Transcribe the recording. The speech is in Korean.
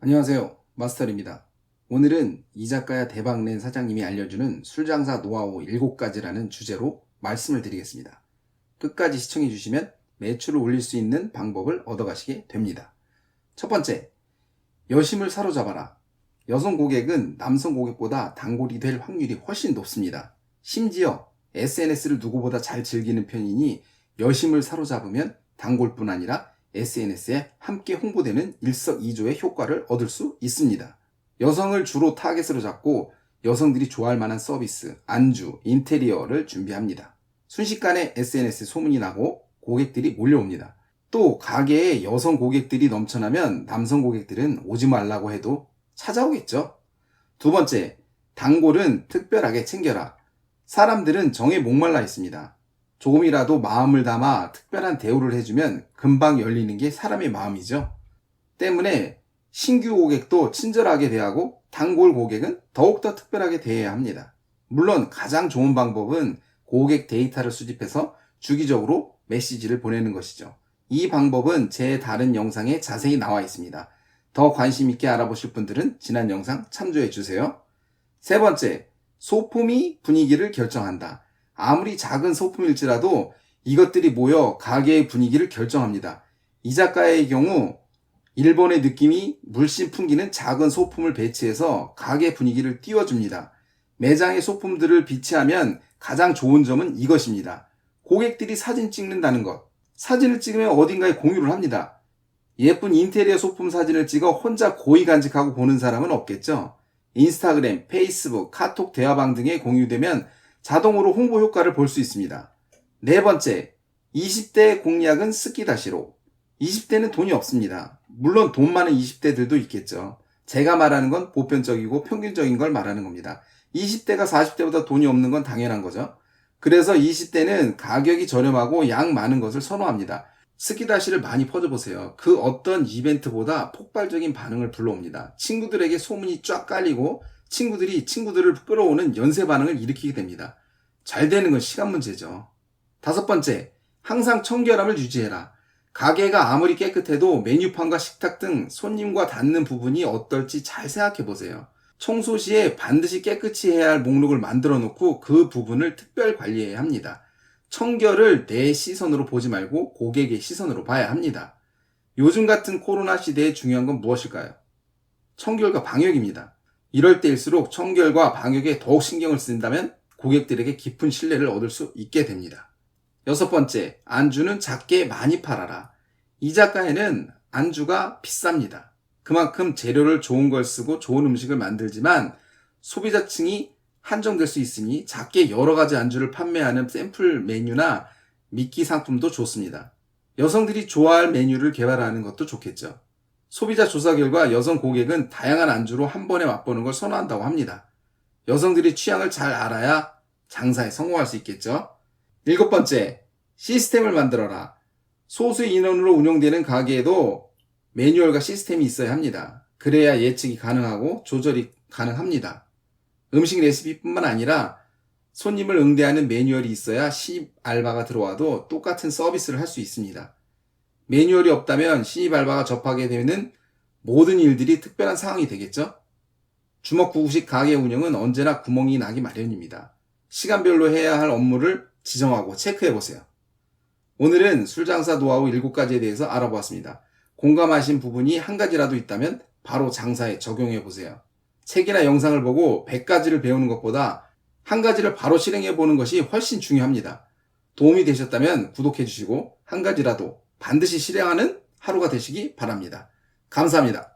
안녕하세요. 마스터입니다. 오늘은 이 작가야 대박낸 사장님이 알려주는 술장사 노하우 7가지라는 주제로 말씀을 드리겠습니다. 끝까지 시청해 주시면 매출을 올릴 수 있는 방법을 얻어가시게 됩니다. 첫 번째, 여심을 사로잡아라. 여성 고객은 남성 고객보다 단골이 될 확률이 훨씬 높습니다. 심지어 SNS를 누구보다 잘 즐기는 편이니 여심을 사로잡으면 단골뿐 아니라 SNS에 함께 홍보되는 일석이조의 효과를 얻을 수 있습니다. 여성을 주로 타겟으로 잡고 여성들이 좋아할 만한 서비스, 안주, 인테리어를 준비합니다. 순식간에 SNS에 소문이 나고 고객들이 몰려옵니다. 또 가게에 여성 고객들이 넘쳐나면 남성 고객들은 오지 말라고 해도 찾아오겠죠. 두 번째, 단골은 특별하게 챙겨라. 사람들은 정에 목말라 있습니다. 조금이라도 마음을 담아 특별한 대우를 해주면 금방 열리는 게 사람의 마음이죠. 때문에 신규 고객도 친절하게 대하고 단골 고객은 더욱더 특별하게 대해야 합니다. 물론 가장 좋은 방법은 고객 데이터를 수집해서 주기적으로 메시지를 보내는 것이죠. 이 방법은 제 다른 영상에 자세히 나와 있습니다. 더 관심 있게 알아보실 분들은 지난 영상 참조해 주세요. 세 번째, 소품이 분위기를 결정한다. 아무리 작은 소품일지라도 이것들이 모여 가게의 분위기를 결정합니다. 이 작가의 경우 일본의 느낌이 물씬 풍기는 작은 소품을 배치해서 가게 분위기를 띄워줍니다. 매장의 소품들을 비치하면 가장 좋은 점은 이것입니다. 고객들이 사진 찍는다는 것. 사진을 찍으면 어딘가에 공유를 합니다. 예쁜 인테리어 소품 사진을 찍어 혼자 고이 간직하고 보는 사람은 없겠죠. 인스타그램, 페이스북, 카톡 대화방 등에 공유되면 자동으로 홍보 효과를 볼 수 있습니다. 네 번째, 20대 공략은 스키다시로. 20대는 돈이 없습니다. 물론 돈 많은 20대들도 있겠죠. 제가 말하는 건 보편적이고 평균적인 걸 말하는 겁니다. 20대가 40대보다 돈이 없는 건 당연한 거죠. 그래서 20대는 가격이 저렴하고 양 많은 것을 선호합니다. 스키다시를 많이 퍼져보세요. 그 어떤 이벤트보다 폭발적인 반응을 불러옵니다. 친구들에게 소문이 쫙 깔리고 친구들이 친구들을 끌어오는 연쇄 반응을 일으키게 됩니다. 잘 되는 건 시간 문제죠. 다섯 번째, 항상 청결함을 유지해라. 가게가 아무리 깨끗해도 메뉴판과 식탁 등 손님과 닿는 부분이 어떨지 잘 생각해 보세요. 청소 시에 반드시 깨끗이 해야 할 목록을 만들어 놓고 그 부분을 특별 관리해야 합니다. 청결을 내 시선으로 보지 말고 고객의 시선으로 봐야 합니다. 요즘 같은 코로나 시대에 중요한 건 무엇일까요? 청결과 방역입니다. 이럴 때일수록 청결과 방역에 더욱 신경을 쓴다면 고객들에게 깊은 신뢰를 얻을 수 있게 됩니다. 여섯 번째, 안주는 작게 많이 팔아라. 이 작가에는 안주가 비쌉니다. 그만큼 재료를 좋은 걸 쓰고 좋은 음식을 만들지만 소비자층이 한정될 수 있으니 작게 여러 가지 안주를 판매하는 샘플 메뉴나 미끼 상품도 좋습니다. 여성들이 좋아할 메뉴를 개발하는 것도 좋겠죠. 소비자 조사 결과 여성 고객은 다양한 안주로 한 번에 맛보는 걸 선호한다고 합니다. 여성들이 취향을 잘 알아야 장사에 성공할 수 있겠죠. 일곱 번째, 시스템을 만들어라. 소수 인원으로 운영되는 가게에도 매뉴얼과 시스템이 있어야 합니다. 그래야 예측이 가능하고 조절이 가능합니다. 음식 레시피뿐만 아니라 손님을 응대하는 매뉴얼이 있어야 신입 알바가 들어와도 똑같은 서비스를 할 수 있습니다. 매뉴얼이 없다면 신입 알바가 접하게 되는 모든 일들이 특별한 상황이 되겠죠? 주먹구구식 가게 운영은 언제나 구멍이 나기 마련입니다. 시간별로 해야 할 업무를 지정하고 체크해보세요. 오늘은 술장사 노하우 7가지에 대해서 알아보았습니다. 공감하신 부분이 한 가지라도 있다면 바로 장사에 적용해보세요. 책이나 영상을 보고 100가지를 배우는 것보다 한 가지를 바로 실행해보는 것이 훨씬 중요합니다. 도움이 되셨다면 구독해주시고 한 가지라도 반드시 실행하는 하루가 되시기 바랍니다. 감사합니다.